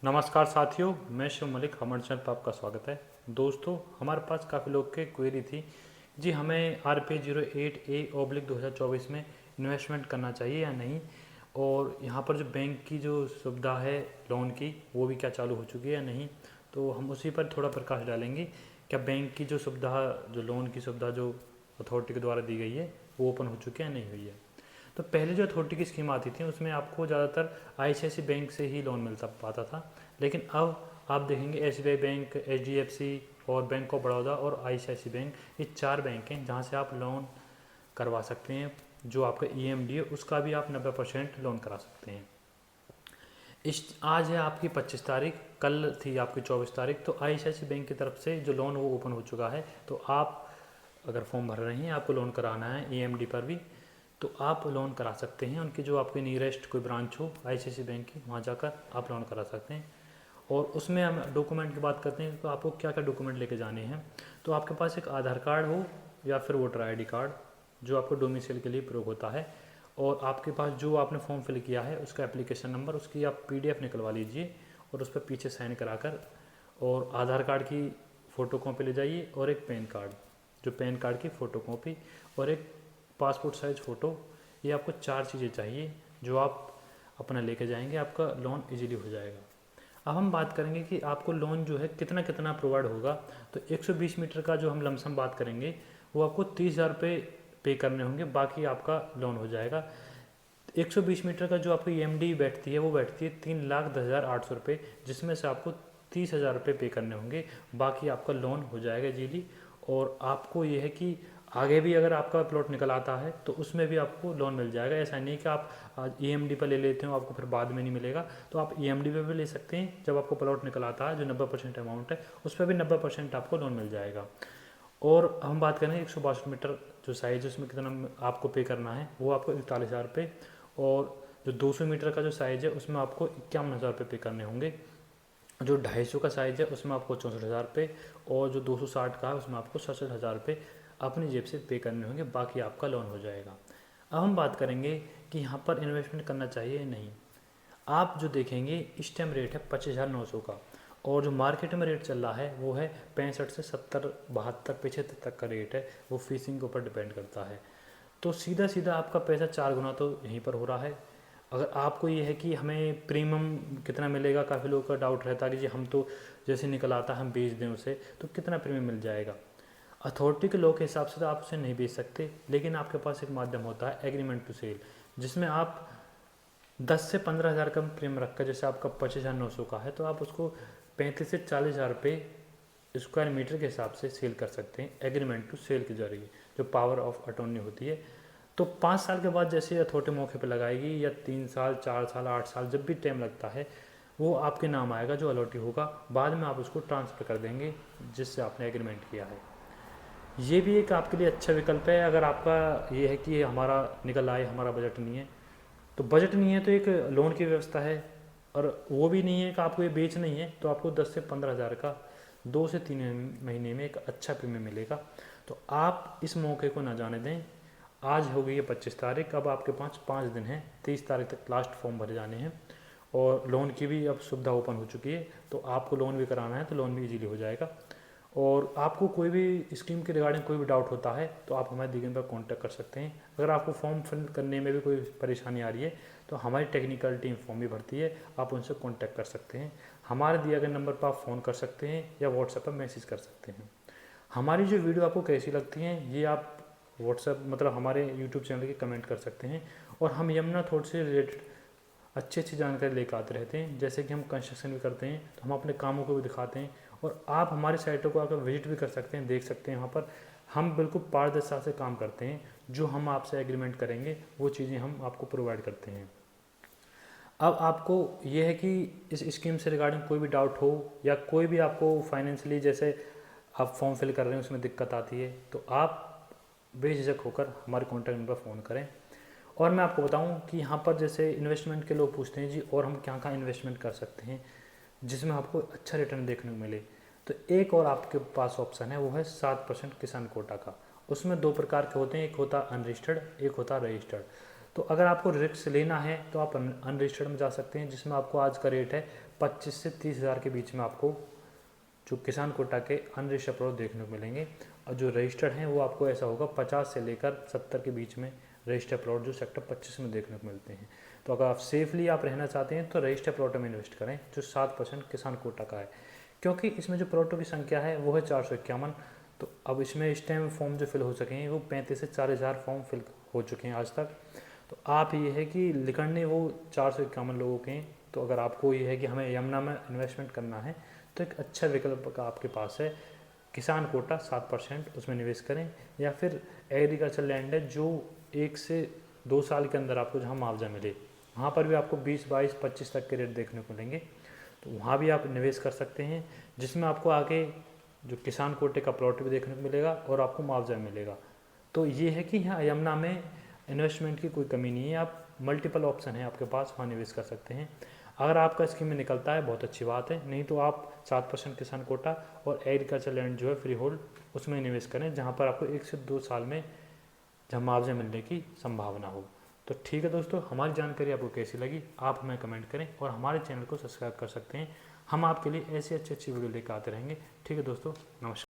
नमस्कार साथियों, मैं शिव मलिक हमर चैनल पर आपका स्वागत है। दोस्तों, हमारे पास काफ़ी लोग के क्वेरी थी जी, हमें RP08A/2024 में इन्वेस्टमेंट करना चाहिए या नहीं, और यहाँ पर जो बैंक की जो सुविधा है लोन की, वो भी क्या चालू हो चुकी है या नहीं। तो हम उसी पर थोड़ा प्रकाश डालेंगे। क्या बैंक की जो सुविधा, जो लोन की सुविधा जो अथॉरिटी के द्वारा दी गई है, वो ओपन हो चुकी है या नहीं हुई है। तो पहले जो अथॉरिटी की स्कीम आती थी उसमें आपको ज़्यादातर ICICI बैंक से ही लोन मिलता पाता था, लेकिन अब आप देखेंगे SBI बैंक, HDFC और बैंक ऑफ बड़ौदा और ICICI बैंक, ये 4 बैंक हैं जहाँ से आप लोन करवा सकते हैं। जो आपका EMD है उसका भी आप 90% लोन करा सकते हैं। आज है आपकी 25 तारीख, कल थी आपकी 24 तारीख। तो ICICI बैंक की तरफ से जो लोन वो ओपन हो चुका है। तो आप अगर फॉर्म भर रहे हैं, आपको लोन कराना है EMD पर भी, तो आप लोन करा सकते हैं। उनकी जो आपकी नियरेस्ट कोई ब्रांच हो ICICI बैंक की, वहाँ जाकर आप लोन करा सकते हैं। और उसमें हम डॉक्यूमेंट की बात करते हैं, तो आपको क्या क्या डॉक्यूमेंट लेके जाने हैं। तो आपके पास एक आधार कार्ड हो या फिर वोटर ID कार्ड, जो आपको डोमिसाइल के लिए प्रयोग होता है। और आपके पास जो आपने फॉर्म फिल किया है उसका एप्लीकेशन नंबर, उसकी आप PDF निकलवा लीजिए और उस पर पीछे साइन कराकर, और आधार कार्ड की फ़ोटो कॉपी ले जाइए, और एक पैन कार्ड, जो पैन कार्ड की फ़ोटो कॉपी, और एक पासपोर्ट साइज़ फ़ोटो। ये आपको 4 चीज़ें चाहिए जो आप अपना लेके जाएंगे, आपका लोन इजीली हो जाएगा। अब हम बात करेंगे कि आपको लोन जो है कितना कितना प्रोवाइड होगा। तो 120 मीटर का जो हम लमसम बात करेंगे, वो आपको 30,000 रुपये पे करने होंगे, बाकी आपका लोन हो जाएगा। 120 मीटर का जो आपकी EMD बैठती है, वो बैठती है 3,10,800 रुपये, जिसमें से आपको 30,000 रुपये पे करने होंगे, बाकी आपका लोन हो जाएगा इजीली। और आपको ये है कि आगे भी अगर आपका प्लॉट निकल आता है तो उसमें भी आपको लोन मिल जाएगा। ऐसा नहीं कि आप आज EMD पर ले लेते हो, आपको फिर बाद में नहीं मिलेगा। तो आप EMD पे भी ले सकते हैं। जब आपको प्लॉट निकल आता है, जो 90% अमाउंट है, उस पर भी 90% आपको लोन मिल जाएगा। और हम बात करेंगे 162 मीटर जो साइज़ है, उसमें कितना आपको पे करना है, वो आपको 41,000 रुपये। और जो 200 मीटर का जो साइज़ है, उसमें आपको 51,000 रुपये पे करने होंगे। जो 250 का साइज़ है उसमें आपको 64,000 रुपये, और जो 260 का है उसमें आपको 67,000 रुपये अपनी जेब से पे करने होंगे, बाकी आपका लोन हो जाएगा। अब हम बात करेंगे कि यहाँ पर इन्वेस्टमेंट करना चाहिए या नहीं। आप जो देखेंगे, इस टाइम रेट है 25,900 का, और जो मार्केट में रेट चल रहा है वो है 65 से 70, 72, 75 तक का रेट है। वो फीसिंग के ऊपर डिपेंड करता है। तो सीधा सीधा आपका पैसा 4 गुना तो यहीं पर हो रहा है। अगर आपको ये है कि हमें प्रीमियम कितना मिलेगा, काफ़ी लोगों का डाउट रहता है कि जी हम तो जैसे निकल आता हम बेच दें उसे, तो कितना प्रीमियम मिल जाएगा। अथॉरिटी के लॉ के हिसाब से तो आप उसे नहीं बेच सकते, लेकिन आपके पास एक माध्यम होता है एग्रीमेंट टू सेल, जिसमें आप 10 से 15,000 का प्रीमियम रखकर, जैसे आपका 25,900 का है, तो आप उसको 35 से 40,000 रुपये स्क्वायर मीटर के हिसाब से सेल कर सकते हैं एग्रीमेंट टू सेल के जरिए, जो पावर ऑफ अटॉर्नी होती है। तो 5 साल के बाद जैसे अथॉरिटी मौके पर लगाएगी, या 3 साल, 4 साल, 8 साल, जब भी टाइम लगता है, वो आपके नाम आएगा जो अलॉटी होगा। बाद में आप उसको ट्रांसफ़र कर देंगे जिससे आपने एग्रीमेंट किया है। ये भी एक आपके लिए अच्छा विकल्प है। अगर आपका ये है कि हमारा निकल आए, हमारा बजट नहीं है, तो बजट नहीं है तो एक लोन की व्यवस्था है। और वो भी नहीं है कि आपको ये बेच नहीं है, तो आपको 10 से 15,000 का 2 से 3 महीने में एक अच्छा प्रीमियम मिलेगा। तो आप इस मौके को ना जाने दें। आज हो गई है 25 तारीख, अब आपके पास 5 दिन है, 30 तारीख तक लास्ट फॉर्म भरे जाने हैं। और लोन की भी अब सुविधा ओपन हो चुकी है, तो आपको लोन भी कराना है तो लोन भी इजीली हो जाएगा। और आपको कोई भी स्कीम के रिगार्डिंग कोई भी डाउट होता है तो आप हमारे दिए नंबर पर कॉन्टैक्ट कर सकते हैं। अगर आपको फॉर्म फिल करने में भी कोई परेशानी आ रही है तो हमारी टेक्निकल टीम फॉर्म भी भरती है, आप उनसे कॉन्टैक्ट कर सकते हैं। हमारे दिए गए नंबर पर आप फ़ोन कर सकते हैं या व्हाट्सएप पर मैसेज कर सकते हैं। हमारी जो वीडियो आपको कैसी लगती हैं, ये आप व्हाट्सएप मतलब हमारे यूट्यूब चैनल के कमेंट कर सकते हैं। और हम यमुना थॉट से रिलेटेड अच्छी अच्छी जानकारी लेकर आते रहते हैं। जैसे कि हम कंस्ट्रक्शन भी करते हैं, तो हम अपने कामों को भी दिखाते हैं। और आप हमारी साइटों को आकर विजिट भी कर सकते हैं, देख सकते हैं। वहाँ पर हम बिल्कुल पारदर्शिता से काम करते हैं। जो हम आपसे एग्रीमेंट करेंगे वो चीज़ें हम आपको प्रोवाइड करते हैं। अब आपको ये है कि इस स्कीम से रिगार्डिंग कोई भी डाउट हो, या कोई भी आपको फाइनेंशियली, जैसे आप फॉर्म फिल कर रहे हैं उसमें दिक्कत आती है, तो आप बेझिझक होकर हमारे कॉन्टैक्ट नंबर पर फ़ोन करें। और मैं आपको बताऊं कि यहाँ पर जैसे इन्वेस्टमेंट के लोग पूछते हैं जी, और हम क्या कहाँ इन्वेस्टमेंट कर सकते हैं जिसमें आपको अच्छा रिटर्न देखने को मिले। तो एक और आपके पास ऑप्शन है, वो है 7% किसान कोटा का। उसमें 2 प्रकार के होते हैं, एक होता है अनरजिस्टर्ड, एक होता है रजिस्टर्ड। तो अगर आपको रिस्क लेना है तो आप अनरजिस्टर्ड में जा सकते हैं, जिसमें आपको आज का रेट है 25 से 30 हज़ार के बीच में आपको जो किसान कोटा के अनरजिस्टर्ड प्लॉट देखने को मिलेंगे, और जो रजिस्टर्ड हैं वो आपको ऐसा होगा 50 से लेकर 70 के बीच में रजिस्टर्ड प्लॉट जो सेक्टर 25 में देखने को मिलते हैं। तो अगर आप सेफली आप रहना चाहते हैं तो रजिस्टर्ड प्लॉट में इन्वेस्ट करें जो 7% किसान कोटा का है, क्योंकि इसमें जो प्लॉटों की संख्या है वो है 451। तो अब इसमें इस टाइम फॉर्म जो फिल हो सके हैं वो 35 से 40 हज़ार फॉर्म फिल हो चुके हैं आज तक। तो आप ये है कि लिखने वो 451 लोगों के हैं। तो अगर आपको ये है कि हमें यमुना में इन्वेस्टमेंट करना है तो एक अच्छा विकल्प का आपके पास है किसान कोटा 7%, उसमें निवेश करें। या फिर एग्रीकल्चर लैंड है जो 1 से 2 साल के अंदर आपको जहाँ मुआवजा मिले, वहाँ पर भी आपको 20, 22, 25 तक के रेट देखने को मिलेंगे, तो वहाँ भी आप निवेश कर सकते हैं, जिसमें आपको आगे जो किसान कोटे का प्लॉट भी देखने को मिलेगा और आपको मुआवजा मिलेगा। तो ये है कि यहाँ यमुना में इन्वेस्टमेंट की कोई कमी नहीं है, आप मल्टीपल ऑप्शन है आपके पास, वहाँ निवेश कर सकते हैं। अगर आपका स्कीम में निकलता है बहुत अच्छी बात है, नहीं तो आप 7% किसान कोटा और एग्रीकल्चर लैंड जो है फ्री होल्ड उसमें निवेश करें, जहाँ पर आपको 1 से 2 साल में जहाँ मुआवजा मिलने की संभावना हो। तो ठीक है दोस्तों, हमारी जानकारी आपको कैसी लगी आप हमें कमेंट करें और हमारे चैनल को सब्सक्राइब कर सकते हैं। हम आपके लिए ऐसी अच्छी वीडियो लेकर आते रहेंगे। ठीक है दोस्तों, नमस्कार।